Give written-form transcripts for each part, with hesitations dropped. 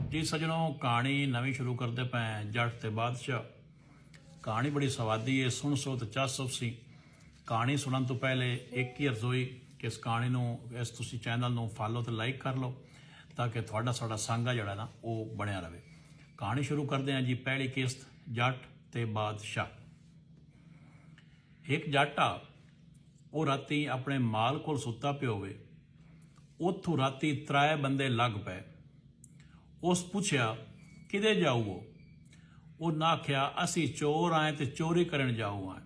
जी सजनों, कहानी नवीं शुरू करते पे जट ते बादशाह। कहानी बड़ी स्वादी है, सुन सो तो चा सो सी। कहानी सुनने तो पहले एक ही अर्ज हुई कि इस कहानी नूं इस तुसी चैनल नूं फॉलो तो लाइक कर लो ताकि थोड़ा साड़ा सांगा जड़ा ना वो बनया रहे। कहानी शुरू करते हैं जी। पहली किस्त जट ते बादशाह। एक जट आ वो राती अपने माल कोल सुता पियो होवे। उत्थों राती त्रै बंदे लग पे। उस पुछया किदे जाऊ वो? उन्हें आख्या असी चोर आए तो चोरी करन जाऊ आए।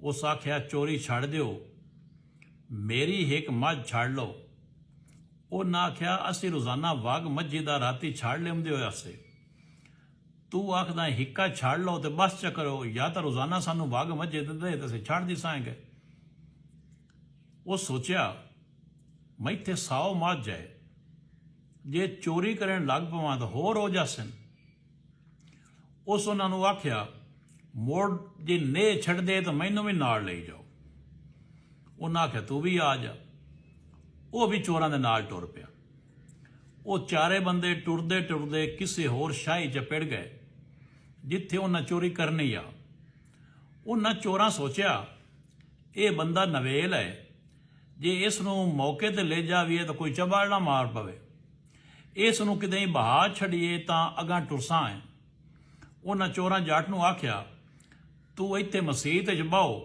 उस आख्या चोरी छड़ दिओ, मेरी एक मझ छड़ लो। उन्हें आख्या असी रोजाना वाग मझी दा राती छड़ लियाउंदे होए असे। तू आखदा हिक्का छड़ लो तो बस चकरो, या तो रोजाना सानू वाग मझे दे तो असीं छड़ दी साएंगे। वो सोचा मैं इत्थे 100 मझ है, जे चोरी करन लग पवां तो होर हो जासन। उस उन्होंने आख्या मोड़ जे ने छड़ दे तो मैनू भी नाल ले जाओ। उन्हें आख्या तू भी आ जा। वो भी चोरां दे नाल टुर पिया। वो चारे बंदे टुरदे टुरदे किसी होर शाही च पिड़ गए जिथे उन्हें चोरी करनी आ। उन्हें चोरां सोचा ये बंदा नवेल है, जे इसनूं मौके ते ले जावीए तो कोई चबाड़ ना मार पवे। इस नूं कितें बहा छड़ीए तां अगां टुरसां है। उन्हें चोरां जट नूं आख्या तू इत्थे मसीत च बहो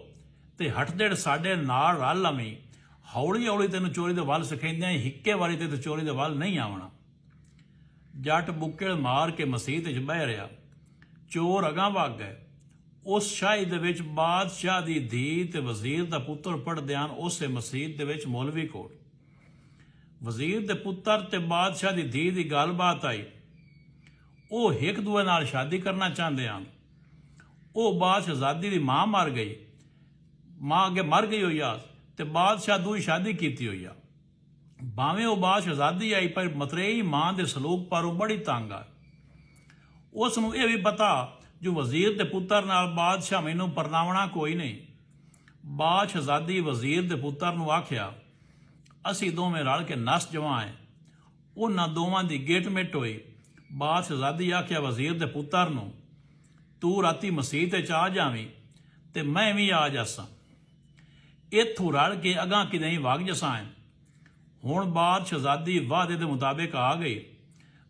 ते हटदेड़ साडे नाल रल लवीं। हौली हौली तैनूं चोरी दे वल सिखाइंदे, हिक्के वारी ते चोरी दे वल नहीं आवना। जट बुक्केड़ मार के मसीत च बह रहा। चोर अगां वग गए। उस शाही दे विच बादशाह दी धी ते वजीर दा पुत्तर पढ़दे हन उसे मसीत दे विच मौलवी कोल। वजीर दे पुत्तर ते बादशाह दी धी दी गलबात आई। वो एक दूए नाल शादी करना चाहते हैं। वो बादशाहजादी दी मां मर गई, मां अगे मर गई हुई आ ते बादशाह दूई शादी की हुई आ। भावें वो बादशाहजादी आई पर मतरेई मां दे सलूक पर बड़ी तंग आ। उसनूं यह भी पता जो वजीर दे पुत्तर नाल बादशाह मैनू परनावना कोई नहीं। बादशाहजादी वजीर दे पुत्तर नूं आख्या असी दोवें रल के नस जवां है। उन्हां दोवां दी गिट मिट होई। बादशाहजादी आख्या वजीर दे पुत्तर नूं तू राती मसीत च आ जावीं ते मैं भी आ जासां। इत्थों रल के अगां कितें वग जसां। हुण बादशाहजादी वादे दे मुताबिक आ गई।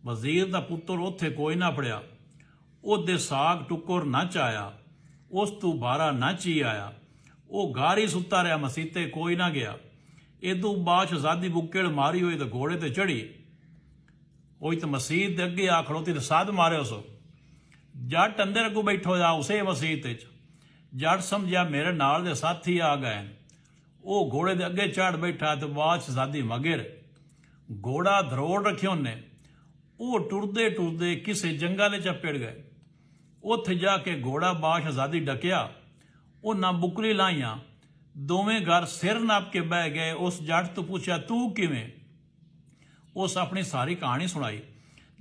वजीर दा पुत्तर उत्थे कोई ना पड़िया। ओदे साग टुकर ना चाया, उस तू बारा ना ची आया। वो गारी सुता रहा, मसीते कोई ना गया। इदू बादशाहजादी बुक्केड़ मारी हुई तो घोड़े ते चढ़ी। वो तो मसीत दे अगे आ खड़ोती तो सद मारे उस। जट अंदर अगू बैठो जा उसे मसीत जट समझा मेरे नाल दे साथी आ गए। वो घोड़े दे अगे चढ़ बैठा तो बादशाहजादी मगिर घोड़ा धरोड़ रखे उन्हें। वो टुरदे टुरदे किसी जंगल च पिड़ गए। उत्थे जाके घोड़ा बादशाहजादी डकिया। उन्हें बुकरी लाइया, दोवें घर सिर नप के बह गए। उस जट तो पूछा तू किवें? उस अपनी सारी कहानी सुनाई।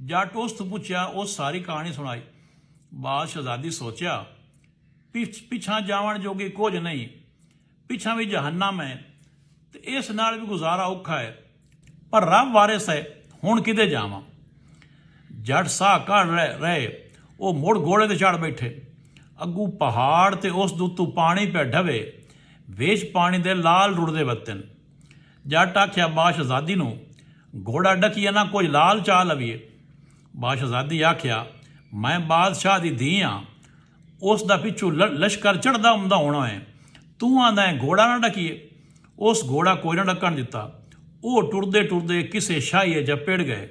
जट उस तो पूछा, उस सारी कहानी सुनाई। बादशाहजादी सोचा पिछा जावन जोगी कुछ नहीं, पिछा भी जहन्नम है ते इस नाल भी गुजारा औखा है, पर रब वारिस है, हुण किते जावां। जट साह कढ़ रहे वो मुड़ घोड़े ते चढ़ बैठे। अगू पहाड़ ते उस दुतू पानी पे ढवे, वेच पानी दे लाल रुड़दे वतन। जट आख्या बादशाहजादी नूं घोड़ा डकिया ना कुछ लाल चा लवीए। बादशाहजादी आख्या मैं बादशाह दी धी हाँ, उस दा पिछू लश्कर चढ़दा आउंदा होना है, तू आंदा है घोड़ा ना डकीए। उस घोड़ा कोई ना डकन दिता। वो टुरदे टुरदे किसे शाही च पिड़ गए।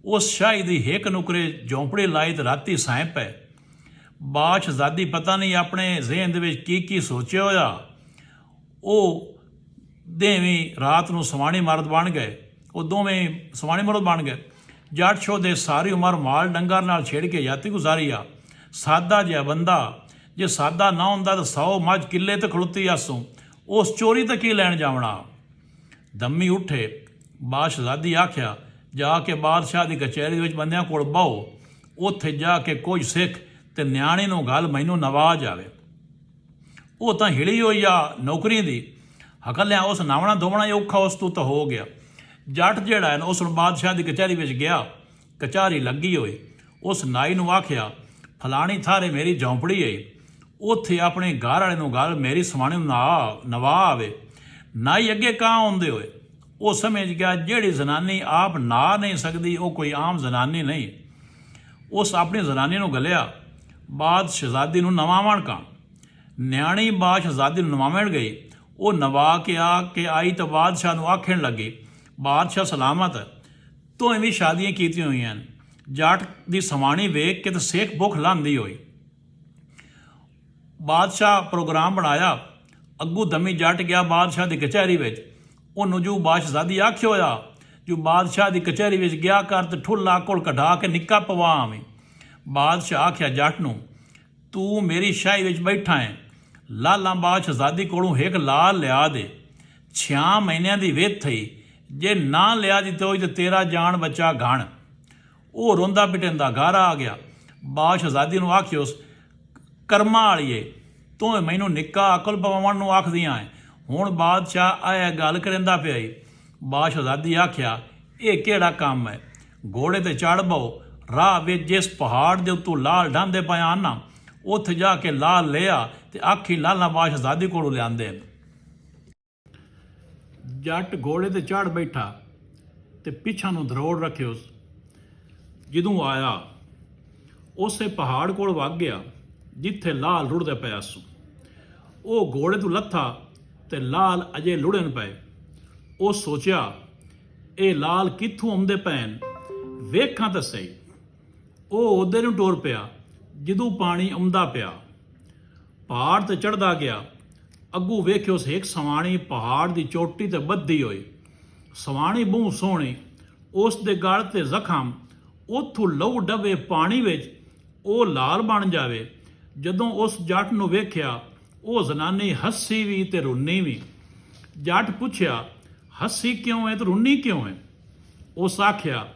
उस शाही दी हिक नुकरे झोंपड़ी लाई तो राती साए पै। बादशाहजादी पता नहीं अपने ज़हन दे विच की सोचे होया। वो देवीं रात नूं सवाणी मर्द बन गए। वो दोवें सवाणी मर्द बन गए। जट छोदे सारी उम्र माल डंगर नाल छेड़ के जाती गुजारी आ। सादा जिहा बंदा, जे सादा ना हुंदा तो 100 मझ किले ते खड़ोती आसूं, उस चोरी ते की लैण जावना। दम्मी उठे। बादशाहजादी आख्या जाके बादशाह की कचहरी विच बंदियां कोल बहो, उत्थे जाके कुछ सिख ते न्याणी नूं गल मैनू नवाज आवे। वो तो हिली हुई आ नौकरी दी, हकलिया उस नावना धोवना ही औखा उस तू तो हो गया। जट जिहड़ा है ना उस बादशाह की कचहरी में गया। ਕਚਾਰੀ ਲੱਗੀ ਹੋਏ। ਉਸ ਨਾਈ ਨੂੰ ਆਖਿਆ, ਫਲਾਣੀ ਥਾਰੇ ਮੇਰੀ ਝੌਂਪੜੀ ਏ, ਉੱਥੇ ਆਪਣੇ ਘਰ ਵਾਲੇ ਨੂੰ ਗੱਲ ਮੇਰੀ ਸਵਾਣੀ ਨੂੰ ਨਵਾ ਆਵੇ। ਨਾਈ ਅੱਗੇ ਕਾਂ ਆਉਂਦੇ ਹੋਏ ਉਹ ਸਮਝ ਗਿਆ ਜਿਹੜੀ ਜ਼ਨਾਨੀ ਆਪ ਨਾ ਨਹੀਂ ਸਕਦੀ ਉਹ ਕੋਈ ਆਮ ਜ਼ਨਾਨੀ ਨਹੀਂ। ਉਸ ਆਪਣੀ ਜ਼ਨਾਨੀ ਨੂੰ ਗਲਿਆ, ਬਾਦ ਸ਼ਹਿਜ਼ਾਦੀ ਨੂੰ ਨਵਾਵਣ ਕਾਂ। ਨਿਆਣੀ ਬਾਦ ਸ਼ਹਿਜ਼ਾਦੀ ਨੂੰ ਨਵਾਵਣ ਗਈ। ਉਹ ਨਵਾ ਕੇ ਆ ਕੇ ਆਈ ਤਾਂ ਬਾਦਸ਼ਾਹ ਨੂੰ ਆਖਣ ਲੱਗੀ, ਬਾਦਸ਼ਾਹ ਸਲਾਮਤ, ਤੂੰ ਵੀ ਸ਼ਾਦੀਆਂ ਕੀਤੀਆਂ ਹੋਈਆਂ ਨੇ। ਜੱਟ ਦੀ ਸਵਾਣੀ ਵੇਖ ਕੇ ਤਾਂ ਸੇਖ ਭੁੱਖ ਲਾਂਦੀ ਹੋਈ। ਬਾਦਸ਼ਾਹ ਪ੍ਰੋਗਰਾਮ ਬਣਾਇਆ। ਅੱਗੂ ਦਮੀ ਜੱਟ ਗਿਆ ਬਾਦਸ਼ਾਹ ਦੀ ਕਚਹਿਰੀ ਵਿੱਚ। ਉਹਨੂੰ ਜੂ ਬਾਦਸ਼ਾਹਜ਼ਾਦੀ ਆਖਿਆ ਹੋਇਆ, ਜੋ ਬਾਦਸ਼ਾਹ ਦੀ ਕਚਹਿਰੀ ਵਿੱਚ ਗਿਆ ਕਰ ਤੇ ਠੁੱਲਾ ਕੋਲ ਕਢਾ ਕੇ ਨਿੱਕਾ ਪਵਾ ਆਵੇਂ। ਬਾਦਸ਼ਾਹ ਆਖਿਆ ਜੱਟ ਨੂੰ, ਤੂੰ ਮੇਰੀ ਸ਼ਾਹੀ ਵਿੱਚ ਬੈਠਾ ਹੈ, ਲਾਲਾ ਬਾਦਸ਼ਾਹਜ਼ਾਦੀ ਕੋਲੋਂ ਇੱਕ ਲਾਲ ਲਿਆ ਦੇ। 6 ਮਹੀਨਿਆਂ ਦੀ ਵਿੱਥ ਥਈ, ਜੇ ਨਾ ਲਿਆ ਦਿੱਤੀ ਹੋਈ ਤਾਂ ਤੇਰਾ ਜਾਨ ਬੱਚਾ ਘਣ। ਉਹ ਰੋਂਦਾ ਪਿਟਿੰਦਾ ਘਰ ਆ ਗਿਆ। ਬਾਦਸ਼ਾਹਜ਼ਾਦੀ ਨੂੰ ਆਖਿਓਸ, ਕਰਮਾਂ ਵਾਲੀਏ, ਤੂੰ ਮੈਨੂੰ ਨਿੱਕਾ ਅਕਲ ਪਵਾਉਣ ਨੂੰ ਆਖਦੀਆਂ ਹੈ। ਹੁਣ ਬਾਦਸ਼ਾਹ ਇਹ ਗੱਲ ਕਰਿੰਦਾ ਪਿਆ ਈ। ਬਾਦਸ਼ਾਹਜ਼ਾਦੀ ਆਖਿਆ, ਇਹ ਕਿਹੜਾ ਕੰਮ ਹੈ? ਘੋੜੇ ਤੇ ਚੜ੍ਹ ਬਹੋ, ਰਾਹ ਵਿੱਚ ਜਿਸ ਪਹਾੜ ਦੇ ਉੱਤੋਂ ਲਾਲ ਢਾਂਦੇ ਪਿਆ ਨਾ, ਉੱਥੇ ਜਾ ਕੇ ਲਾਲ ਲਿਆ ਤੇ ਆਖੀ ਲਾਲਾ ਬਾਦਸ਼ਾਹਜ਼ਾਦੀ ਕੋਲੋਂ ਲਿਆਂਦੇ। ਜੱਟ ਘੋੜੇ ਤੇ ਚੜ੍ਹ ਬੈਠਾ ਤੇ ਪਿੱਛਾਂ ਨੂੰ ਧਰੋੜ ਰੱਖਿਓ। ਜਦੋਂ ਆਇਆ ਉਸੇ ਪਹਾੜ ਕੋਲ ਵਗ ਗਿਆ ਜਿੱਥੇ ਲਾਲ ਰੁੜਦੇ ਪਿਆ ਸੂ। ਉਹ ਘੋੜੇ ਤੋਂ ਲੱਥਾ ਤੇ ਲਾਲ ਅਜੇ ਲੁੜਨ ਪਏ। ਉਹ ਸੋਚਿਆ, ਇਹ ਲਾਲ ਕਿੱਥੋਂ ਆਉਂਦੇ ਪੈਣ, ਵੇਖਾਂ ਤਾਂ ਸਹੀ। ਉਹ ਉਹਦੇ ਨੂੰ ਟੁਰ ਪਿਆ ਜਦੋਂ ਪਾਣੀ ਆਉਂਦਾ ਪਿਆ। ਪਹਾੜ ਤੇ ਚੜ੍ਹਦਾ ਗਿਆ। ਅੱਗੂ ਵੇਖਿਓ ਇੱਕ ਸਵਾਣੀ ਪਹਾੜ ਦੀ ਚੋਟੀ ਤੇ ਬੱਧੀ ਹੋਈ। ਸਵਾਣੀ ਬਹੁਤ ਸੋਹਣੀ, ਉਸ ਦੇ ਗਲ ਤੇ ਜ਼ਖਮ, ਉੱਥੋਂ ਲਹੂ ਡੱਬੇ ਪਾਣੀ ਵਿੱਚ ਉਹ ਲਾਲ ਬਣ ਜਾਵੇ। ਜਦੋਂ ਉਸ ਜੱਟ ਨੂੰ ਵੇਖਿਆ, ਉਹ ਜ਼ਨਾਨੀ ਹੱਸੀ ਵੀ ਤੇ ਰੁੰਨੀ ਵੀ। ਜੱਟ ਪੁੱਛਿਆ, ਹੱਸੀ ਕਿਉਂ ਹੈ ਤੇ ਰੁੰਨੀ ਕਿਉਂ ਹੈ? ਉਸ ਆਖਿਆ,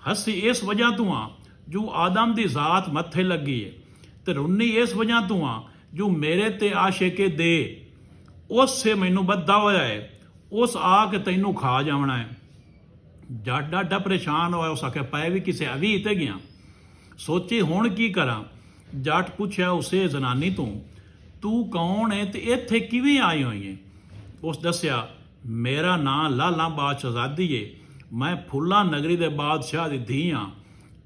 ਹੱਸੀ ਇਸ ਵਜ੍ਹਾ ਤੋਂ ਆ ਜੋ ਆਦਮ ਦੀ ਜ਼ਾਤ ਮੱਥੇ ਲੱਗੀ ਹੈ, ਤੇ ਰੁੰਨੀ ਇਸ ਵਜ੍ਹਾ ਤੋਂ ਆ ਜੋ ਮੇਰੇ ਤੇ ਆਸ਼ਿਕੇ ਦੇ ਉਸੇ ਮੈਨੂੰ ਬੱਧਾ ਹੋਇਆ ਹੈ, ਉਸ ਆ ਕੇ ਤੈਨੂੰ ਖਾ ਜਾਵਣਾ ਹੈ। ਜੱਟ ਡਾਢਾ ਪਰੇਸ਼ਾਨ ਹੋਇਆ। ਉਸ ਆਖਿਆ, ਪੈ ਵੀ ਕਿਸੇ ਅਵੀ ਤੇ ਗਿਆ। ਸੋਚੇ ਹੁਣ ਕੀ ਕਰਾਂ। ਜੱਟ ਪੁੱਛਿਆ ਉਸੇ ਜ਼ਨਾਨੀ ਤੋਂ, ਤੂੰ ਕੌਣ ਹੈ ਤੇ ਇੱਥੇ ਕਿਵੇਂ ਆਈ ਹੋਈ ਹੈ? ਉਸ ਦੱਸਿਆ, ਮੇਰਾ ਨਾਂ ਲਾਲਾ ਬਾਦਸ਼ਾਹਜ਼ਾਦੀ ਏ, ਮੈਂ ਫੁੱਲਾ ਨਗਰੀ ਦੇ ਬਾਦਸ਼ਾਹ ਦੀ ਧੀ ਹਾਂ।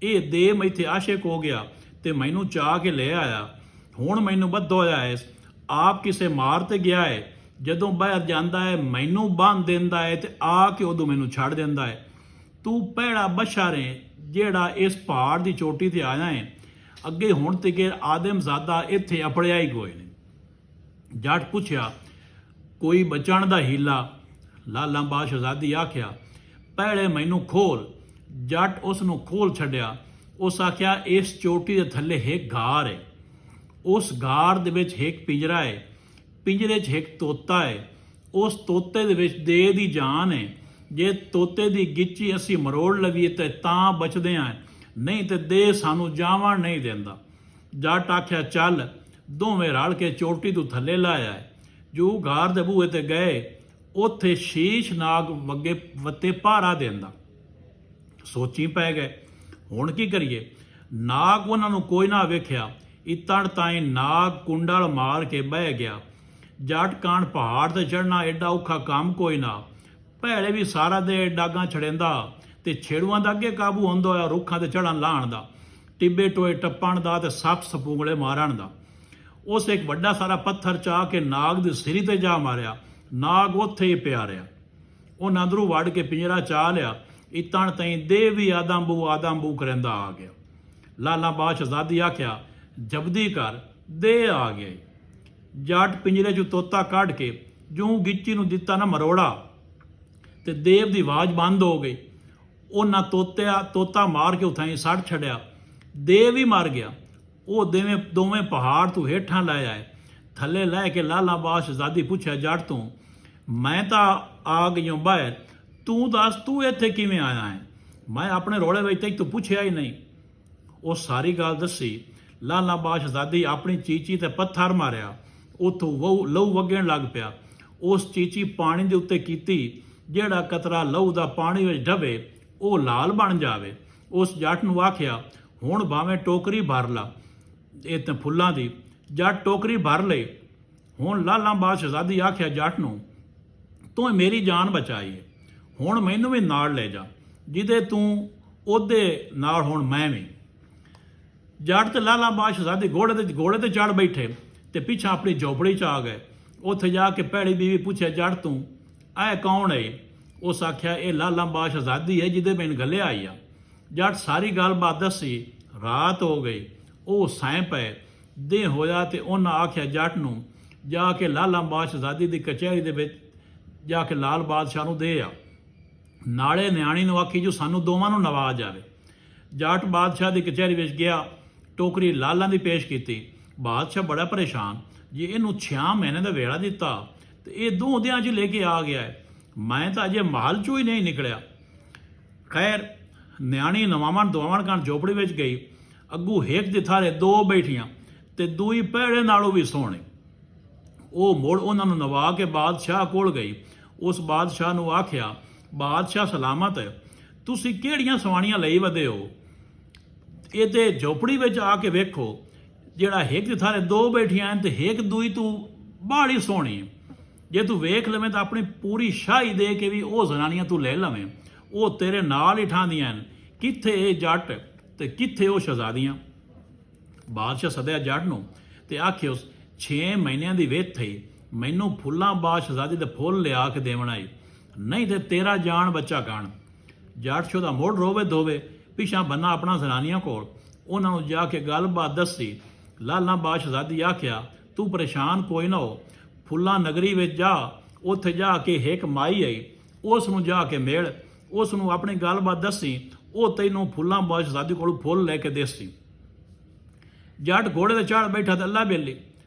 ਇਹ ਦੇ ਮੈਥੇ ਆਸ਼ਿਕ ਹੋ ਗਿਆ ਤੇ ਮੈਨੂੰ ਚਾਹ ਕੇ ਲੈ ਆਇਆ। ਹੁਣ ਮੈਨੂੰ ਬੱਧ ਹੋਇਆ ਹੈ, ਆਪ ਕਿਸੇ ਮਾਰ ਤੇ ਗਿਆ ਹੈ। ਜਦੋਂ ਬਾਹਰ ਜਾਂਦਾ ਹੈ ਮੈਨੂੰ ਬੰਨ੍ਹ ਦਿੰਦਾ ਹੈ ਤੇ ਆ ਕੇ ਉਦੋਂ ਮੈਨੂੰ ਛੱਡ ਦਿੰਦਾ ਹੈ। ਤੂੰ ਪਹਿਲਾ ਬਸ਼ਰ ਹੈ ਜਿਹੜਾ ਇਸ ਪਹਾੜ ਦੀ ਚੋਟੀ ਤੇ ਆਇਆ ਹੈ। ਅੱਗੇ ਹੁਣ ਤੀਕੇ ਆਦਮਜ਼ਾਦਾ ਇੱਥੇ ਅਪੜਿਆ ਹੀ ਕੋਈ ਨਹੀਂ। ਜੱਟ ਪੁੱਛਿਆ, ਕੋਈ ਬਚਣ ਦਾ ਹੀਲਾ? ਲਾਲਾ ਬਾਦਸ਼ਾਹਜ਼ਾਦੀ ਆਖਿਆ, ਪਹਿਲੇ ਮੈਨੂੰ ਖੋਲ। ਜੱਟ ਉਸ ਨੂੰ ਖੋਲ ਛੱਡਿਆ। ਉਸ ਆਖਿਆ, ਇਸ ਚੋਟੀ ਦੇ ਥੱਲੇ ਇੱਕ ਗਾਰ ਹੈ। ਉਸ ਗਾਰ ਦੇ ਵਿੱਚ ਇੱਕ ਪਿੰਜਰਾ ਹੈ। ਪਿੰਜਰੇ 'ਚ ਇੱਕ ਤੋਤਾ ਹੈ। ਉਸ ਤੋਤੇ ਦੇ ਵਿੱਚ ਦੇ ਦੀ ਜਾਨ ਹੈ। ਜੇ ਤੋਤੇ ਦੀ ਗਿੱਚੀ ਅਸੀਂ ਮਰੋੜ ਲਵੀਏ ਤੇ ਤਾਂ ਬਚਦੇ ਹਾਂ, ਨਹੀਂ ਤੇ ਦੇ ਸਾਨੂੰ ਜਾਵਣ ਨਹੀਂ ਦਿੰਦਾ। ਜੱਟ ਆਖਿਆ, ਚੱਲ। ਦੋਵੇਂ ਰਲ ਕੇ ਚੋਟੀ ਤੋਂ ਥੱਲੇ ਲਾਇਆ ਹੈ। ਜੋ ਗਾਰ ਦੇ ਬੂਹੇ ਤੇ ਗਏ, ਉੱਥੇ ਸ਼ੀਸ਼ ਨਾਗ ਵੱਗੇ ਵੱਤੇ ਭਾਰਾ ਦਿੰਦਾ। ਸੋਚੀ ਪੈ ਗਏ, ਹੁਣ ਕੀ ਕਰੀਏ? ਨਾਗ ਉਹਨਾਂ ਨੂੰ ਕੋਈ ਨਾ ਵੇਖਿਆ। ਇਤਣ ਤਾਈਂ ਨਾਗ ਕੁੰਡਲ ਮਾਰ ਕੇ ਬਹਿ ਗਿਆ। ਜੱਟ ਕਾਣ ਪਹਾੜ ਤੇ ਚੜ੍ਹਨਾ ਐਡਾ ਔਖਾ ਕੰਮ ਕੋਈ ਨਾ। ਭੈੜੇ ਵੀ ਸਾਰਾ ਦੇ ਡਾਗਾਂ ਛੜਿੰਦਾ ਤੇ ਛੇੜੂਆਂ ਦਾ ਅੱਗੇ ਕਾਬੂ ਹੁੰਦਾ ਹੋਇਆ ਰੁੱਖਾਂ ਤੇ ਚੜ੍ਹਨ ਲਾਹਣ ਦਾ, ਟਿੱਬੇ ਟੋਏ ਟੱਪਣ ਦਾ ਤੇ ਸੱਪ ਸਪੂੰਗਲੇ ਮਾਰਨ ਦਾ। ਉਸ ਇੱਕ ਵੱਡਾ ਸਾਰਾ ਪੱਥਰ ਚਾਹ ਕੇ ਨਾਗ ਦੀ ਸਿਰੀ ਤੇ ਜਾ ਮਾਰਿਆ। ਨਾਗ ਉੱਥੇ ਹੀ ਪਿਆ ਰਿਹਾ। ਉਹ ਅੰਦਰੋਂ ਵੜ ਕੇ ਪਿੰਜਰਾ ਚਾਹ ਲਿਆ। ਇਤਣ ਤਾਈਂ ਦੇ ਵੀ ਆਦਮ ਬੂ ਕਰੰਦਾ ਆ ਗਿਆ। ਲਾਲਾ ਬਾਦਸ਼ਾਹਜ਼ਾਦੀ ਆਖਿਆ, ਜਬਦੀ ਕਰ, ਦੇ ਆ ਗਏ। ਜੱਟ ਪਿੰਜਰੇ 'ਚੋਂ ਤੋਤਾ ਕੱਢ ਕੇ ਜੂੰ ਗਿੱਚੀ ਨੂੰ ਦਿੱਤਾ ਨਾ ਮਰੋੜਾ ਤੇ ਦੇਵ ਦੀ ਆਵਾਜ਼ ਬੰਦ ਹੋ ਗਈ। ਉਹਨਾਂ ਤੋਤਾ ਮਾਰ ਕੇ ਉਥਾਂ ਸੱਟ ਛੱਡਿਆ। ਦੇਵ ਵੀ ਮਰ ਗਿਆ। ਉਹ ਦੋਵੇਂ ਪਹਾੜ ਤੋਂ ਹੇਠਾਂ ਲੈ ਆਏ। ਥੱਲੇ ਲੈ ਕੇ ਲਾਲਾ ਬਾਦਸ਼ਾਹਜ਼ਾਦੀ ਪੁੱਛਿਆ ਜੱਟ ਤੋਂ, ਮੈਂ ਤਾਂ ਆ ਗਈ ਹਾਂ ਬਾਹਰ, ਤੂੰ ਦੱਸ ਤੂੰ ਇੱਥੇ ਕਿਵੇਂ ਆਇਆ ਹੈ? ਮੈਂ ਆਪਣੇ ਰੋਲੇ ਵਿੱਚ ਤੈਨੂੰ ਪੁੱਛਿਆ ਹੀ ਨਹੀਂ। ਉਹ ਸਾਰੀ ਗੱਲ ਦੱਸੀ। ਲਾਲਾ ਬਾਦਸ਼ਾਹਜ਼ਾਦੀ ਆਪਣੀ ਚੀਚੀ ਤੇ ਪੱਥਰ ਮਾਰਿਆ। ਉੱਥੋਂ ਲਹੂ ਵਗਣ ਲੱਗ ਪਿਆ। ਉਸ ਚੀਚੀ ਪਾਣੀ ਦੇ ਉੱਤੇ ਕੀਤੀ। ਜਿਹੜਾ ਕਤਰਾ ਲਹੂ ਦਾ ਪਾਣੀ ਵਿੱਚ ਡਵੇ ਉਹ ਲਾਲ ਬਣ ਜਾਵੇ। ਉਸ ਜੱਟ ਨੂੰ ਆਖਿਆ, ਹੁਣ ਭਾਵੇਂ ਟੋਕਰੀ ਭਰ ਲਾ ਇਹ ਤਾਂ ਫੁੱਲਾਂ ਦੀ। ਜੱਟ ਟੋਕਰੀ ਭਰ ਲਈ। ਹੁਣ ਲਾਲਾ ਬਾਦਸ਼ਾਹਜ਼ਾਦੀ ਆਖਿਆ ਜੱਟ ਨੂੰ, ਤੂੰ ਮੇਰੀ ਜਾਨ ਬਚਾਈ ਹੈ, ਹੁਣ ਮੈਨੂੰ ਵੀ ਨਾਲ ਲੈ ਜਾ, ਜਿਹਦੇ ਤੂੰ ਉਹਦੇ ਨਾਲ ਹੁਣ ਮੈਂ ਵੀ। ਜੱਟ ਤੇ ਲਾਲਾ ਬਾਦਸ਼ਾਹਜ਼ਾਦੀ ਘੋੜੇ ਤੇ ਚੜ੍ਹ ਬੈਠੇ ਤੇ ਪਿੱਛਾ ਆਪਣੀ ਝੋਪੜੀ 'ਚ ਆ ਗਏ। ਉੱਥੇ ਜਾ ਕੇ ਭੈੜੀ ਬੀਵੀ ਪੁੱਛਿਆ, ਜੱਟ ਤੂੰ ਇਹ ਕੌਣ ਹੈ? ਉਸ ਆਖਿਆ, ਇਹ ਲਾਲਾ ਬਾਦਸ਼ਾਹਜ਼ਾਦੀ ਹੈ ਜਿਹਦੇ ਮੈਨੂੰ ਗੱਲੇ ਆਈ ਆ। ਜੱਟ ਸਾਰੀ ਗੱਲਬਾਤ ਦੱਸੀ। ਰਾਤ ਹੋ ਗਈ, ਉਹ ਸੈਂ ਪਏ। ਦਿਨ ਹੋਇਆ ਤੇ ਉਹਨਾਂ ਆਖਿਆ ਜੱਟ ਨੂੰ, ਜਾ ਕੇ ਲਾਲਾ ਬਾਦਸ਼ਾਹਜ਼ਾਦੀ ਦੀ ਕਚਹਿਰੀ ਦੇ ਵਿੱਚ ਜਾ ਕੇ ਲਾਲ ਬਾਦਸ਼ਾਹ ਨੂੰ ਦੇ ਆ, ਨਾਲੇ ਨਿਆਣੀ ਨੂੰ ਆਖੀ ਜੋ ਸਾਨੂੰ ਦੋਵਾਂ ਨੂੰ ਨਵਾਜ਼ ਜਾਵੇ। ਜੱਟ ਬਾਦਸ਼ਾਹ ਦੀ ਕਚਹਿਰੀ ਵਿੱਚ ਗਿਆ, ਟੋਕਰੀ ਲਾਲਾਂ ਦੀ ਪੇਸ਼ ਕੀਤੀ। ਬਾਦਸ਼ਾਹ ਬੜਾ ਪਰੇਸ਼ਾਨ, ਜੇ ਇਹਨੂੰ 6 ਮਹੀਨੇ ਦਾ ਵੇਲਾ ਦਿੱਤਾ ਤੇ ਇਹ 2 ਦਿਨਾਂ 'ਚ ਲੈ ਕੇ ਆ ਗਿਆ ਹੈ, ਮੈਂ ਤਾਂ ਅਜੇ ਮਹਲ 'ਚੋਂ ਹੀ ਨਹੀਂ ਨਿਕਲਿਆ। ਖੈਰ ਨਿਆਣੀ ਨਵਾਵਣ ਦੁਆਵਣ ਕਰਨ ਝੋਪੜੀ ਵਿੱਚ ਗਈ। ਅੱਗੂ ਹੇਕ ਦੇ ਥਾਰੇ 2 ਬੈਠੀਆਂ ਤੇ ਦੂਈ ਪਹਿਲੇ ਨਾਲੋਂ ਵੀ ਸੋਹਣੇ। ਉਹ ਮੁੜ ਉਹਨਾਂ ਨੂੰ ਨਵਾ ਕੇ ਬਾਦਸ਼ਾਹ ਕੋਲ ਗਈ। ਉਸ ਬਾਦਸ਼ਾਹ ਨੂੰ ਆਖਿਆ, ਬਾਦਸ਼ਾਹ ਸਲਾਮਤ ਹੈ, ਤੁਸੀਂ ਕਿਹੜੀਆਂ ਸਵਾਣੀਆਂ ਲਈ ਵਧੇ ਹੋ? ਇਹਦੇ ਝੋਪੜੀ ਵਿੱਚ ਆ ਕੇ ਵੇਖੋ, ਜਿਹੜਾ ਹੇਕ ਦੇ ਥਾਰੇ 2 ਬੈਠੀਆਂ ਤੇ ਹੇਕ ਦੂਈ ਤੂੰ ਬਾਹਲੀ ਸੋਹਣੀ। ਜੇ ਤੂੰ ਵੇਖ ਲਵੇਂ ਤਾਂ ਆਪਣੀ ਪੂਰੀ ਸ਼ਾਹੀ ਦੇ ਕੇ ਵੀ ਉਹ ਜ਼ਨਾਨੀਆਂ ਤੂੰ ਲੈ ਲਵੇਂ, ਉਹ ਤੇਰੇ ਨਾਲ ਹੀ ਠਾਂਦੀਆਂ ਹਨ। ਕਿੱਥੇ ਇਹ ਜੱਟ ਤੇ ਕਿੱਥੇ ਉਹ ਸ਼ਹਜ਼ਾਦੀਆਂ? ਬਾਦਸ਼ਾਹ ਸੱਦਿਆ ਜੱਟ ਨੂੰ ਤੇ ਆਖਿਓ, 6 ਮਹੀਨਿਆਂ ਦੀ ਵੇਥ ਥਈ, ਮੈਨੂੰ ਫੁੱਲਾਂ ਬਾਦਸ਼ਾਹਜ਼ਾਦੀ ਦੇ ਫੁੱਲ ਲਿਆ ਕੇ ਦੇਵਣ ਆਈ, ਨਹੀਂ ਤੇ ਤੇਰਾ ਜਾਨ ਬੱਚਾ ਕਾਣ। ਜੱਟ ਸ਼ੋਦਾ ਮੋੜ ਰੋਵੇ ਧੋਵੇ ਪਿਛਾਂ ਬੰਨਾ ਆਪਣਾ ਜ਼ਨਾਨੀਆਂ ਕੋਲ। ਉਹਨਾਂ ਨੂੰ ਜਾ ਕੇ ਗੱਲਬਾਤ ਦੱਸੀ। ਲਾਲਾ ਬਾਦਸ਼ਾਹਜ਼ਾਦੀ ਆਖਿਆ, ਤੂੰ ਪਰੇਸ਼ਾਨ ਕੋਈ ਨਾ ਹੋ, ਫੁੱਲਾਂ ਨਗਰੀ ਵਿੱਚ ਜਾ, ਉੱਥੇ ਜਾ ਕੇ ਹੇਕ ਮਾਈ ਆਈ, ਉਸ ਨੂੰ ਜਾ ਕੇ ਮਿਲ, ਉਸ ਨੂੰ ਆਪਣੀ ਗੱਲਬਾਤ ਦੱਸੀ, ਉਹ ਤੈਨੂੰ ਫੁੱਲਾਂ ਬਾਦਸ਼ਾਹਜ਼ਾਦੀ ਕੋਲੋਂ ਫੁੱਲ ਲੈ ਕੇ ਦੇਸੀ। ਜੱਟ ਘੋੜੇ ਤੇ ਚੜ੍ਹ ਬੈਠਾ ਤੇ ਅੱਲਾ ਬੇਲੀ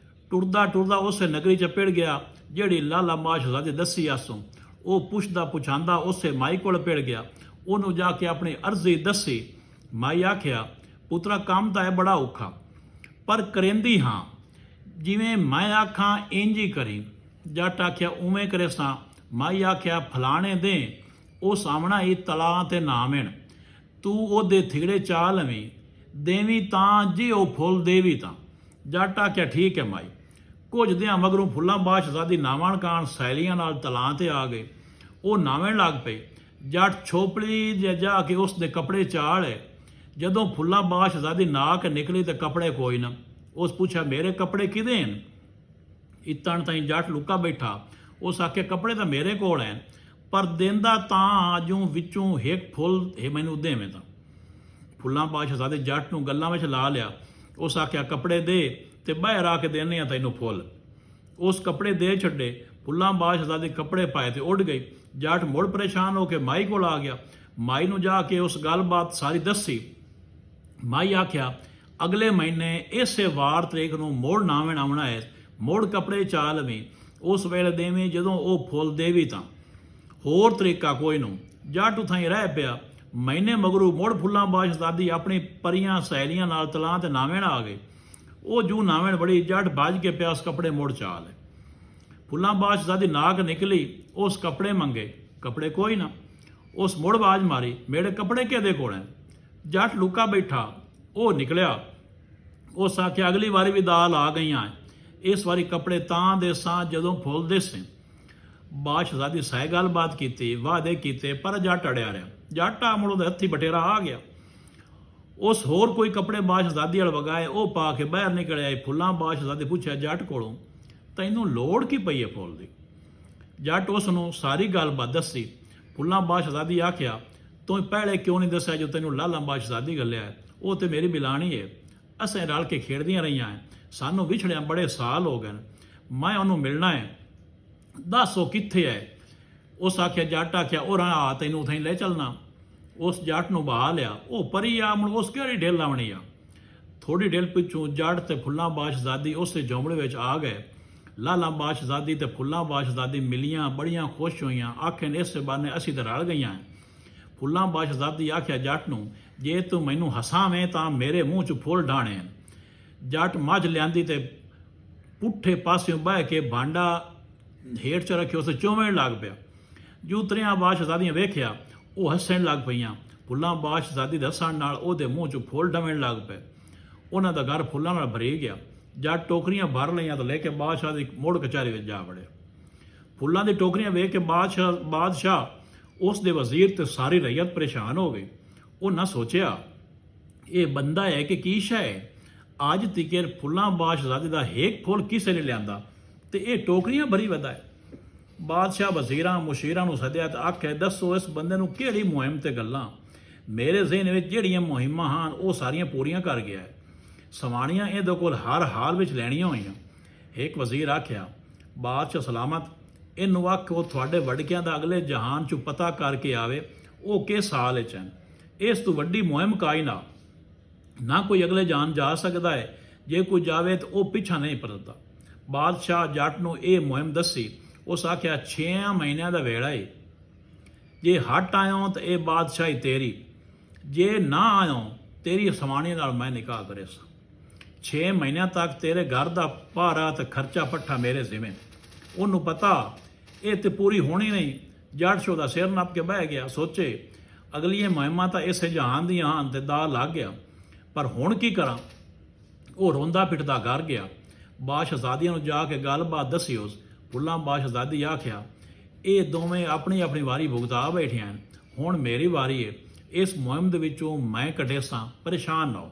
ਟੁਰਦਾ ਟੁਰਦਾ ਉਸੇ ਨਗਰੀ 'ਚ ਪਿੜ ਗਿਆ ਜਿਹੜੀ ਲਾਲਾ ਬਾਦਸ਼ਾਹਜ਼ਾਦੀ ਦੱਸੀ ਆਸੋਂ। ਉਹ ਪੁੱਛਦਾ ਪੁਛਾਂਦਾ ਉਸੇ ਮਾਈ ਕੋਲ ਪਿੜ ਗਿਆ। ਉਹਨੂੰ ਜਾ ਕੇ ਆਪਣੀ ਅਰਜ਼ੀ ਦੱਸੀ। ਮਾਈ ਆਖਿਆ, ਪੁੱਤਰਾ ਕੰਮ ਤਾਂ ਹੈ ਬੜਾ ਔਖਾ, ਪਰ ਕਰੇਂਦੀ ਹਾਂ, ਜਿਵੇਂ ਮੈਂ ਆਖਾਂ ਇੰਜ ਹੀ ਕਰੀ। ਜੱਟ ਆਖਿਆ, ਉਵੇਂ ਕਰੇ ਸਾਂ। ਮਾਈ ਆਖਿਆ, ਫਲਾਣੇ ਦੇ ਉਹ ਸਾਹਮਣਾ ਹੀ ਤਲਾ ਤੇ ਨਾਮਣ, ਤੂੰ ਉਹਦੇ ਥਿਗੜੇ ਚਾ ਲਵੀਂ, ਦੇਵੀਂ ਤਾਂ ਜੇ ਉਹ ਫੁੱਲ ਦੇਵੀ ਤਾਂ। ਜੱਟ ਆਖਿਆ, ਠੀਕ ਹੈ ਮਾਈ। ਕੁਝ ਦਿਨਾਂ ਮਗਰੋਂ ਫੁੱਲਾਂ ਬਾਦਸ਼ਾਹਜ਼ਾਦੀ ਨਾਵਣ ਕਾਣ ਸਹੇਲੀਆਂ ਨਾਲ ਤਲਾਂ ਤੇ ਆ ਗਏ। ਉਹ ਨਾਵਣ ਲੱਗ ਪਈ। ਜੱਟ ਛੋਪੜੀ ਜਾ ਕੇ ਉਸ ਦੇ ਕੱਪੜੇ ਚਾਲੇ। ਜਦੋਂ ਫੁੱਲਾਂ ਬਾਦਸ਼ਾਹਜ਼ਾਦੀ ਨਾ ਕੇ ਨਿਕਲੀ ਤੇ ਕੱਪੜੇ ਕੋਈ ਨਾ। ਉਸ ਪੁੱਛਿਆ, ਮੇਰੇ ਕੱਪੜੇ ਕਿਹਦੇ ਹਨ? ਇਤਣ ਤਾਈਂ ਜੱਟ ਲੁਕਾ ਬੈਠਾ। ਉਸ ਆਖਿਆ, ਕੱਪੜੇ ਤਾਂ ਮੇਰੇ ਕੋਲ ਹਨ, ਪਰ ਦਿੰਦਾ ਤਾਂ ਜੂ ਵਿੱਚੋਂ ਹੇਕ ਫੁੱਲ ਇਹ ਮੈਨੂੰ ਦੇਵੇਂ ਤਾਂ। ਫੁੱਲਾਂ ਬਾਦਸ਼ਾਹਜ਼ਾਦੀ ਜੱਟ ਨੂੰ ਗੱਲਾਂ ਵਿੱਚ ਲਾ ਲਿਆ। ਉਸ ਆਖਿਆ, ਕੱਪੜੇ ਦੇ ਤੇ ਬਾਹਰ ਆ ਕੇ ਦੇਣੇ ਆ ਤੈਨੂੰ ਫੁੱਲ। ਉਸ ਕੱਪੜੇ ਦੇ ਛੱਡੇ। ਫੁੱਲਾਂ ਬਾਦਸ਼ਾਹਜ਼ਾਦੀ ਕੱਪੜੇ ਪਾਏ ਤੇ ਉੱਡ ਗਈ। ਜੱਟ ਮੁੜ ਪਰੇਸ਼ਾਨ ਹੋ ਕੇ ਮਾਈ ਕੋਲ ਆ ਗਿਆ। ਮਾਈ ਨੂੰ ਜਾ ਕੇ ਉਸ ਗੱਲਬਾਤ ਸਾਰੀ ਦੱਸੀ। ਮਾਈ ਆਖਿਆ, ਅਗਲੇ ਮਹੀਨੇ ਇਸੇ ਵਾਰ ਤਰੀਕ ਨੂੰ ਮੁੜ ਨਾਵਣ ਆਉਣਾ ਹੈ, ਮੁੜ ਕੱਪੜੇ ਚਾ ਲਵੀਂ, ਉਸ ਵੇਲੇ ਦੇਵੀਂ ਜਦੋਂ ਉਹ ਫੁੱਲ ਦੇਵੀ ਤਾਂ। ਹੋਰ ਤਰੀਕਾ ਕੋਈ ਨੂੰ। ਜੱਟ ਉਥਾਂ ਹੀ ਰਹਿ ਪਿਆ। ਮਹੀਨੇ ਮਗਰੂ ਮੁੜ ਫੁੱਲਾਂ ਬਾਦਸ਼ਾਹਜ਼ਾਦੀ ਆਪਣੀ ਪਰੀਆਂ ਸਹੇਲੀਆਂ ਨਾਲ ਤਲਾਂ ਤੇ ਨਾਵਣ ਆ ਗਏ। ਉਹ ਜੂ ਨਾਵਣ ਬੜੀ, ਜੱਟ ਭੱਜ ਕੇ ਪਿਆ ਉਸ ਕੱਪੜੇ ਮੁੜ ਚਾ ਲਏ। ਫੁੱਲਾਂ ਬਾਦਸ਼ਾਹਜ਼ਾਦੀ ਨਾਕ ਨਿਕਲੀ, ਉਸ ਕੱਪੜੇ ਮੰਗੇ, ਕੱਪੜੇ ਕੋਈ ਨਾ। ਉਸ ਮੁੜ ਆਵਾਜ਼ ਮਾਰੀ, ਮੇਰੇ ਕੱਪੜੇ ਕਿਹਦੇ ਕੋਲ ਹੈ? ਜੱਟ ਲੁਕਾ ਬੈਠਾ। ਉਹ ਨਿਕਲਿਆ। ਉਸ ਆਖਿਆ, ਅਗਲੀ ਵਾਰੀ ਵੀ ਦਾਲ ਆ ਗਈਆਂ, ਇਸ ਵਾਰੀ ਕੱਪੜੇ ਤਾਂ ਦੇ ਸਾਂ ਜਦੋਂ ਫੁੱਲ ਦੇ ਸੀ। ਬਾਦਸ਼ਾਹਜ਼ਾਦੀ ਸਹਿ ਗੱਲਬਾਤ ਕੀਤੀ, ਵਾਅਦੇ ਕੀਤੇ, ਪਰ ਜੱਟ ਅੜਿਆ ਰਿਹਾ। ਜੱਟ ਆ ਮੁੜ ਉਹਦੇ ਹੱਥੀ ਬਟੇਰਾ ਆ ਗਿਆ। ਉਸ ਹੋਰ ਕੋਈ ਕੱਪੜੇ ਬਾਦਸ਼ਾਹਜ਼ਾਦੀ ਵਾਲ ਵਗਾਏ, ਉਹ ਪਾ ਕੇ ਬਾਹਰ ਨਿਕਲ ਆਏ। ਫੁੱਲਾਂ ਬਾਦਸ਼ਾਹਜ਼ਾਦੀ ਪੁੱਛਿਆ ਜੱਟ ਕੋਲੋਂ, ਤੈਨੂੰ ਲੋੜ ਕੀ ਪਈ ਹੈ ਫੁੱਲ ਦੀ? ਜੱਟ ਉਸ ਨੂੰ ਸਾਰੀ ਗੱਲਬਾਤ ਦੱਸੀ। ਫੁੱਲਾਂ ਬਾਦਸ਼ਾਹਜ਼ਾਦੀ ਆਖਿਆ, ਤੂੰ ਪਹਿਲੇ ਕਿਉਂ ਨਹੀਂ ਦੱਸਿਆ ਜੋ ਤੈਨੂੰ ਲਾਲਾ ਬਾਦਸ਼ਾਹਜ਼ਾਦੀ ਗੱਲਿਆ ਹੈ? ਉਹ ਤੇ ਮੇਰੀ ਬਿਲਾਣੀ ਹੈ, ਅਸੀਂ ਰਲ ਕੇ ਖੇਡਦੀਆਂ ਰਹੀਆਂ ਹੈ, ਸਾਨੂੰ ਵਿਛੜਿਆਂ ਬੜੇ ਸਾਲ ਹੋ ਗਏ, ਮੈਂ ਉਹਨੂੰ ਮਿਲਣਾ ਹੈ, ਦੱਸ ਉਹ ਕਿੱਥੇ ਹੈ? ਉਸ ਆਖਿਆ, ਜੱਟ ਆਖਿਆ, ਉਹ ਰਾ ਤੈਨੂੰ ਉੱਥੇ ਲੈ ਚੱਲਣਾ। ਉਸ ਜੱਟ ਨੂੰ ਬਹਾ ਲਿਆ। ਉਹ ਪਰੀ ਆ ਮੁੜ ਉਸ ਕਿਹੜੀ ਢਿੱਲ ਲਾਉਣੀ ਆ। ਥੋੜੀ ਢਿੱਲ ਪਿੱਛੋਂ ਜੱਟ ਤੇ ਫੁੱਲਾਂ ਬਾਦਸ਼ਾਹਜ਼ਾਦੀ ਉਸੇ ਜੋਮੜੇ ਵਿੱਚ ਆ ਗਏ। ਲਾਲਾ ਬਾਦਸ਼ਾਹਜ਼ਾਦੀ ਤੇ ਫੁੱਲਾਂ ਬਾਦਸ਼ਾਹਜ਼ਾਦੀ ਮਿਲੀਆਂ, ਬੜੀਆਂ ਖੁਸ਼ ਹੋਈਆਂ, ਆਖਣ ਇਸੇ ਬਾਨੇ ਅਸੀਂ ਤਾਂ ਰਲ ਗਈਆਂ। ਫੁੱਲਾਂ ਬਾਦਸ਼ਾਹਜ਼ਾਦੀ ਆਖਿਆ ਜੱਟ ਨੂੰ, ਜੇ ਤੂੰ ਮੈਨੂੰ ਹਸਾਵੇਂ ਤਾਂ ਮੇਰੇ ਮੂੰਹ 'ਚ ਫੁੱਲ ਡਾਣੇ। ਜੱਟ ਮੱਝ ਲਿਆਂਦੀ ਤੇ ਪੁੱਠੇ ਪਾਸਿਓਂ ਬਹਿ ਕੇ ਭਾਂਡਾ ਹੇਠ 'ਚ ਰੱਖਿਆ, ਉਸ ਚੋਵੇਂ ਲੱਗ ਪਿਆ। ਜੂ ਤਰਿਆਂ ਬਾਦਸ਼ਾਹਜ਼ਾਦੀਆਂ ਵੇਖਿਆ, ਉਹ ਹੱਸਣ ਲੱਗ ਪਈਆਂ। ਫੁੱਲਾਂ ਬਾਸ਼ਜ਼ਾਦੀ ਦੇ ਹੱਸਣ ਨਾਲ ਉਹਦੇ ਮੂੰਹ 'ਚੋਂ ਫੁੱਲ ਡਵਣ ਲੱਗ ਪਏ। ਉਹਨਾਂ ਦਾ ਘਰ ਫੁੱਲਾਂ ਨਾਲ ਭਰੀ ਗਿਆ। ਜੱਟ ਟੋਕਰੀਆਂ ਭਰ ਲਈਆਂ ਤਾਂ ਲੈ ਕੇ ਬਾਦਸ਼ਾਹ ਦੀ ਮੁੜ ਕਚਹਿਰੀ ਵਿੱਚ ਜਾ ਵੜਿਆ। ਫੁੱਲਾਂ ਦੀ ਟੋਕਰੀਆਂ ਵੇਖ ਕੇ ਬਾਦਸ਼ਾਹ ਉਸ ਦੇ ਵਜ਼ੀਰ ਤੇ ਸਾਰੀ ਰਈਅਤ ਪਰੇਸ਼ਾਨ ਹੋ ਗਈ। ਉਹਨਾਂ ਸੋਚਿਆ ਇਹ ਬੰਦਾ ਹੈ ਕਿ ਕੀ ਸ਼ੈ ਹੈ, ਅੱਜ ਤੀਕਰ ਫੁੱਲਾਂ ਬਾਸ਼ਜ਼ਾਦੀ ਦਾ ਹੇਕ ਫੁੱਲ ਕਿਸੇ ਨੇ ਲਿਆਂਦਾ ਤੇ ਇਹ ਟੋਕਰੀਆਂ ਭਰੀ ਵਧਾ ਹੈ। ਬਾਦਸ਼ਾਹ ਵਜ਼ੀਰਾਂ ਮੁਸ਼ੀਰਾਂ ਨੂੰ ਸੱਦਿਆ ਤੇ ਆਖਿਆ, ਦੱਸੋ ਇਸ ਬੰਦੇ ਨੂੰ ਕਿਹੜੀ ਮੁਹਿੰਮ ਤੇ ਗੱਲਾਂ, ਮੇਰੇ ਜ਼ਿਹਨ ਵਿੱਚ ਜਿਹੜੀਆਂ ਮੁਹਿੰਮਾਂ ਹਨ ਉਹ ਸਾਰੀਆਂ ਪੂਰੀਆਂ ਕਰ ਗਿਆ ਹੈ। ਸਵਾਣੀਆਂ ਇਹਦੇ ਕੋਲ ਹਰ ਹਾਲ ਵਿੱਚ ਲੈਣੀਆਂ ਹੋਈਆਂ। ਇੱਕ ਵਜ਼ੀਰ ਆਖਿਆ, ਬਾਦਸ਼ਾਹ ਸਲਾਮਤ, ਇਹਨੂੰ ਆਖੋ ਤੁਹਾਡੇ ਵੜਕਿਆਂ ਦਾ ਅਗਲੇ ਜਹਾਨ 'ਚੋਂ ਪਤਾ ਕਰਕੇ ਆਵੇ ਉਹ ਕਿਸ ਹਾਲ ਵਿੱਚ ਹਨ। ਇਸ ਤੋਂ ਵੱਡੀ ਮੁਹਿੰਮ ਕਾਇਨਾ ਨਾ ਕੋਈ ਅਗਲੇ ਜਹਾਨ ਜਾ ਸਕਦਾ ਹੈ, ਜੇ ਕੋਈ ਜਾਵੇ ਤਾਂ ਉਹ ਪਿੱਛਾ ਨਹੀਂ ਪਰਤਦਾ। ਬਾਦਸ਼ਾਹ ਜੱਟ ਨੂੰ ਇਹ ਮੁਹਿੰਮ ਦੱਸੀ। ਉਸ ਆਖਿਆ 6 ਮਹੀਨਿਆਂ ਦਾ ਵੇੜਾ ਏ, ਜੇ ਹਟ ਆਇਓ ਤਾਂ ਇਹ ਬਾਦਸ਼ਾਹੀ ਤੇਰੀ, ਜੇ ਨਾ ਆਇਓ ਤੇਰੀ ਸਵਾਣੀ ਨਾਲ ਮੈਂ ਨਿਕਾਹ ਕਰੇ ਸਾਂ। 6 ਮਹੀਨਿਆਂ ਤੱਕ ਤੇਰੇ ਘਰ ਦਾ ਭਾਰਾ ਤੇ ਖਰਚਾ ਪੱਠਾ ਮੇਰੇ ਜ਼ਿੰਮੇ। ਉਹਨੂੰ ਪਤਾ ਇਹ ਤੇ ਪੂਰੀ ਹੋਣੀ ਨਹੀਂ। ਜੱਟ ਸ਼ੋ ਦਾ ਸਿਰ ਨੱਪ ਕੇ ਬਹਿ ਗਿਆ। ਸੋਚੇ ਅਗਲੀਆਂ ਮੁਹਿੰਮਾਂ ਤਾਂ ਇਸੇ ਜਹਾਨ ਦੀਆਂ ਹਨ ਤੇ ਦਾ ਲੱਗ ਗਿਆ, ਪਰ ਹੁਣ ਕੀ ਕਰਾਂ। ਉਹ ਰੋਂਦਾ ਪਿੱਟਦਾ ਘਰ ਗਿਆ। ਬਾਸ਼ਜ਼ਾਦੀਆਂ ਨੂੰ ਜਾ ਕੇ ਗੱਲਬਾਤ ਦੱਸੀ। ਉਸ ਫੁੱਲਾਂ ਬਾਸ਼ਜ਼ਾਦੀ ਆਖਿਆ, ਇਹ ਦੋਵੇਂ ਆਪਣੀ ਆਪਣੀ ਵਾਰੀ ਭੁਗਤਾ ਬੈਠੇ ਹਨ, ਹੁਣ ਮੇਰੀ ਵਾਰੀ ਹੈ। ਇਸ ਮੁਹਿੰਮ ਦੇ ਵਿੱਚੋਂ ਮੈਂ ਕੱਢੇ ਸਾਂ, ਪਰੇਸ਼ਾਨ ਨਾ ਹੋ।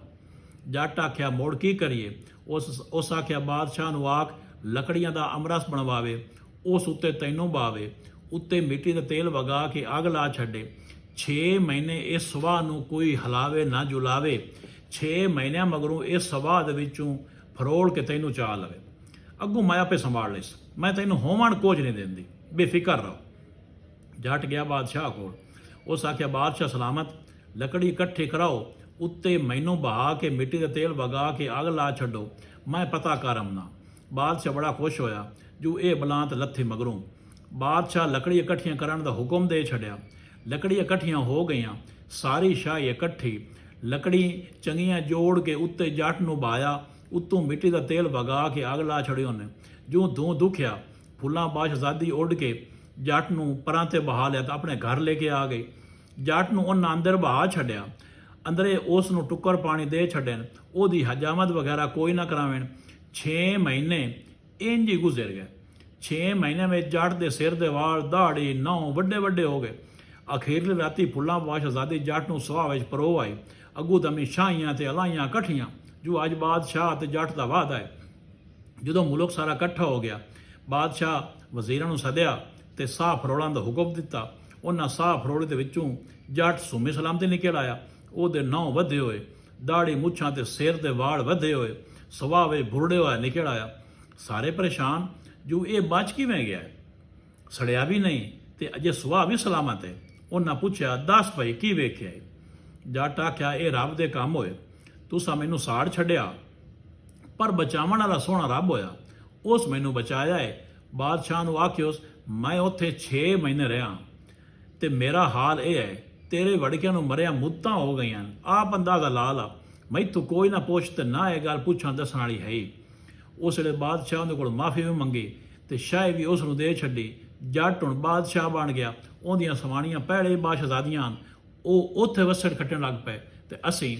ਜੱਟ ਆਖਿਆ, ਮੋੜ ਕੀ ਕਰੀਏ। ਉਸ ਆਖਿਆ, ਬਾਦਸ਼ਾਹ ਨੂੰ ਆਖ ਲੱਕੜੀਆਂ ਦਾ ਅੰਮ੍ਰਿਤ ਬਣਵਾਵੇ, ਉਸ ਉੱਤੇ ਤੈਨੂੰ ਬਾਵੇ, ਉੱਤੇ ਮਿੱਟੀ ਦਾ ਤੇਲ ਵਗਾ ਕੇ ਅੱਗ ਲਾ ਛੱਡੇ। 6 ਮਹੀਨੇ ਇਸ ਸਵਾਹ ਨੂੰ ਕੋਈ ਹਲਾਵੇ ਨਾ ਜੁਲਾਵੇ। 6 ਮਹੀਨਿਆਂ ਮਗਰੋਂ ਇਸ ਸਵਾਹ ਦੇ ਵਿੱਚੋਂ ਫਰੋਲ ਕੇ ਤੈਨੂੰ ਚਾਹ ਲਵੇ। ਅੱਗੋਂ ਮੈਂ ਆਪੇ ਸੰਭਾਲ ਲਈਸ, ਮੈਂ ਤੈਨੂੰ ਹੋਵਣ ਕੁਝ ਨਹੀਂ ਦਿੰਦੀ, ਬੇਫਿਕਰ ਰਹੋ। ਜੱਟ ਗਿਆ ਬਾਦਸ਼ਾਹ ਕੋਲ। ਉਸ ਆਖਿਆ, ਬਾਦਸ਼ਾਹ ਸਲਾਮਤ, ਲੱਕੜੀ ਇਕੱਠੀ ਕਰਾਓ, ਉੱਤੇ ਮੈਨੂੰ ਬਹਾ ਕੇ ਮਿੱਟੀ ਦਾ ਤੇਲ ਵਗਾ ਕੇ ਅੱਗ ਲਾ ਛੱਡੋ, ਮੈਂ ਪਤਾ ਕਰ ਆਉਣਾ। ਬਾਦਸ਼ਾਹ ਬੜਾ ਖੁਸ਼ ਹੋਇਆ ਜੋ ਇਹ ਬਲਾਂਤ ਲੱਥੇ ਮਗਰੋਂ। ਬਾਦਸ਼ਾਹ ਲੱਕੜੀ ਇਕੱਠੀਆਂ ਕਰਨ ਦਾ ਹੁਕਮ ਦੇ ਛੱਡਿਆ। ਲੱਕੜੀ ਇਕੱਠੀਆਂ ਹੋ ਗਈਆਂ, ਸਾਰੀ ਸ਼ਾਹੀ ਇਕੱਠੀ। ਲੱਕੜੀ ਚੰਗੀਆਂ ਜੋੜ ਕੇ ਉੱਤੇ ਜੱਟ ਨੂੰ ਬਾਇਆ, ਉੱਤੋਂ ਮਿੱਟੀ ਦਾ ਤੇਲ ਵਗਾ ਕੇ ਅੱਗ ਲਾ ਛੜੀ ਉਹਨੇ। ਜੋ ਧੂੰ ਦੁਖਿਆ, ਫੁੱਲਾਂ ਬਾਸ਼ਜ਼ਾਦੀ ਉੱਡ ਕੇ ਜੱਟ ਨੂੰ ਪਰਾਂ ਤੇ ਬਹਾ ਲਿਆ ਤਾਂ ਆਪਣੇ ਘਰ ਲੈ ਕੇ ਆ ਗਈ। ਜੱਟ ਨੂੰ ਉਹਨਾਂ ਅੰਦਰ ਬਹਾ ਛੱਡਿਆ। ਅੰਦਰੇ ਉਸ ਨੂੰ ਟੁੱਕਰ ਪਾਣੀ ਦੇ ਛੱਡਣ, ਉਹਦੀ ਹਜਾਮਤ ਵਗੈਰਾ ਕੋਈ ਨਾ ਕਰਾਵਣ। 6 ਮਹੀਨੇ ਇੰਜ ਹੀ ਗੁਜ਼ਰ ਗਏ। 6 ਮਹੀਨਿਆਂ ਵਿੱਚ ਜੱਟ ਦੇ ਸਿਰ ਦੇ ਵਾਲ, ਦਾੜੀ, ਨਹੁੰ ਵੱਡੇ ਵੱਡੇ ਹੋ ਗਏ। ਅਖੀਰਲੀ ਰਾਤੀ ਫੁੱਲਾਂ ਬਾਸ਼ਜ਼ਾਦੀ ਜੱਟ ਨੂੰ ਸੁਆਹ ਵਿੱਚ ਪਰੋ ਆਈ। ਅੱਗੂ ਦਮੀ ਸ਼ਾਹੀਆਂ ਤੇ ਅਲਾਈਆਂ ਇਕੱਠੀਆਂ, ਜੋ ਅੱਜ ਬਾਦਸ਼ਾਹ ਤੇ ਜੱਟ ਦਾ ਵਾਅਦਾ ਹੈ। ਜਦੋਂ ਮੁਲਕ ਸਾਰਾ ਇਕੱਠਾ ਹੋ ਗਿਆ, ਬਾਦਸ਼ਾਹ ਵਜ਼ੀਰਾਂ ਨੂੰ ਸੱਦਿਆ ਤੇ ਸਾਹ ਫਰੋਲਣ ਦਾ ਹੁਕਮ ਦਿੱਤਾ। ਉਹਨਾਂ ਸਾਹ ਫਰੋਲੇ ਦੇ ਵਿੱਚੋਂ ਜੱਟ ਸੁਮੇ ਸਲਾਮਤੀ ਨਿਕਲ ਆਇਆ। ਉਹਦੇ ਨਹੁੰ ਵਧੇ ਹੋਏ, ਦਾੜੀ ਮੁੱਛਾਂ ਤੇ ਸਿਰ ਦੇ ਵਾਲ ਵਧੇ ਹੋਏ, ਸੁਆਹ ਵਿੱਚ ਬੁਰੜੇ ਹੋਇਆ ਨਿਕਲ ਆਇਆ। ਸਾਰੇ ਪਰੇਸ਼ਾਨ ਜੋ ਇਹ ਬਚ ਕਿਵੇਂ ਗਿਆ, ਸੜਿਆ ਵੀ ਨਹੀਂ ਤੇ ਅਜੇ ਸੁਆਹ ਵੀ ਸਲਾਮਤ ਹੈ। ਉਹਨਾਂ ਪੁੱਛਿਆ, ਦੱਸ ਭਾਈ ਕੀ ਵੇਖਿਆ। ਜੱਟ ਆਖਿਆ, ਇਹ ਰੱਬ ਦੇ ਕੰਮ ਹੋਏ, ਤੁਸੀਂ ਮੈਨੂੰ ਸਾੜ ਛੱਡਿਆ, ਪਰ ਬਚਾਉਣ ਵਾਲਾ ਸੋਹਣਾ ਰੱਬ ਹੋਇਆ, ਉਸ ਮੈਨੂੰ ਬਚਾਇਆ ਹੈ। ਬਾਦਸ਼ਾਹ ਨੂੰ ਆਖਿਓ, ਮੈਂ ਉੱਥੇ 6 ਮਹੀਨੇ ਰਿਹਾ ਤੇ ਮੇਰਾ ਹਾਲ ਇਹ ਹੈ, ਤੇਰੇ ਵੜਕਿਆਂ ਨੂੰ ਮਰਿਆ ਮੁੱਤਾਂ ਹੋ ਗਈਆਂ। ਆਪ ਅੰਦਾਜ਼ਾ ਲਾ ਲਾ, ਮੈਥੋਂ ਕੋਈ ਨਾ ਪੁੱਛ ਤੇ ਨਾ ਇਹ ਗੱਲ ਪੁੱਛਾਂ ਦੱਸਣ ਵਾਲੀ ਹੈ ਹੀ। ਉਸ ਵੇਲੇ ਬਾਦਸ਼ਾਹ ਦੇ ਕੋਲ ਮਾਫੀ ਵੀ ਮੰਗੀ ਤੇ ਸ਼ਾਹੀ ਵੀ ਉਸ ਨੂੰ ਦੇ ਛੱਡੀ। ਜੱਟ ਹੁਣ ਬਾਦਸ਼ਾਹ ਬਣ ਗਿਆ। ਉਹਦੀਆਂ ਸਵਾਣੀਆਂ ਪਹਿਲੇ ਬਾਸ਼ਜ਼ਾਦੀਆਂ ਹਨ, ਉਹ ਉੱਥੇ ਵਸੜ ਕੱਟਣ ਲੱਗ ਪਏ ਤੇ ਅਸੀਂ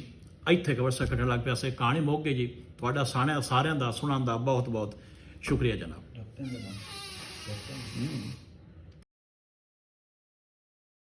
ਇੱਥੇ ਵਸੜ ਕੱਟਣ ਲੱਗ ਪਏ। ਅਸੀਂ ਕਹਾਣੀ ਮੁੱਕ ਗਈ ਜੀ। ਤੁਹਾਡਾ ਸਾਰਿਆਂ ਦਾ ਸੁਣਨ ਦਾ ਬਹੁਤ ਬਹੁਤ ਸ਼ੁਕਰੀਆ ਜਨਾਬ।